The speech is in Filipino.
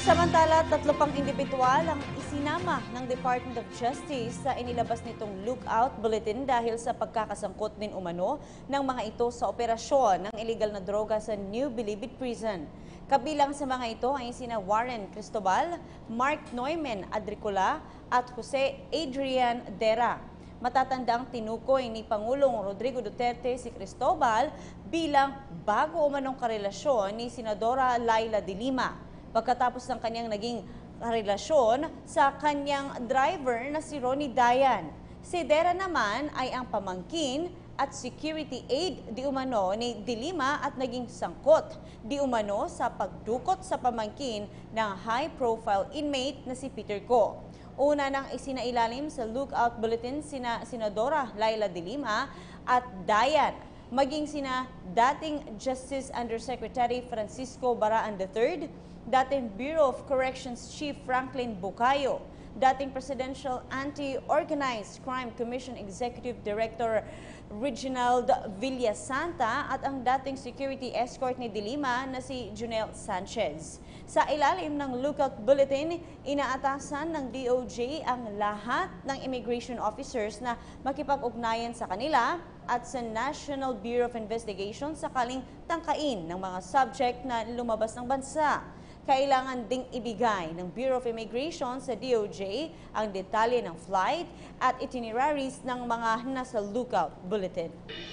Samantala, 3 pang indibidwal ang isinama ng Department of Justice sa inilabas nitong lookout bulletin dahil sa pagkakasangkot din umano ng mga ito sa operasyon ng illegal na droga sa New Bilibid Prison. Kabilang sa mga ito ay sina Warren Cristobal, Mark Neumann Adricola at Jose Adrian Dera. Matatandang tinukoy ni Pangulong Rodrigo Duterte si Cristobal bilang bago umanong karelasyon ni Senadora Laila de Lima, pagkatapos ng kanyang naging relasyon sa kanyang driver na si Ronnie Dayan. Si Dera naman ay ang pamangkin at security aide di umano ni De Lima at naging sangkot di umano sa pagdukot sa pamangkin ng high-profile inmate na si Peter Go. Una nang isinailalim sa lookout bulletin sina Senadora Laila de Lima at Dayan, maging sina dating Justice Undersecretary Francisco Baraan III, dating Bureau of Corrections Chief Franklin Bucayo, dating Presidential Anti-Organized Crime Commission Executive Director Reginald Villasanta at ang dating security escort ni De Lima na si Junel Sanchez. Sa ilalim ng lookout bulletin, inaatasan ng DOJ ang lahat ng immigration officers na makipag-ugnayan sa kanila at sa National Bureau of Investigation sakaling tangkain ng mga subject na lumabas ng bansa. Kailangan ding ibigay ng Bureau of Immigration sa DOJ ang detalye ng flight at itineraries ng mga nasa lookout bulletin.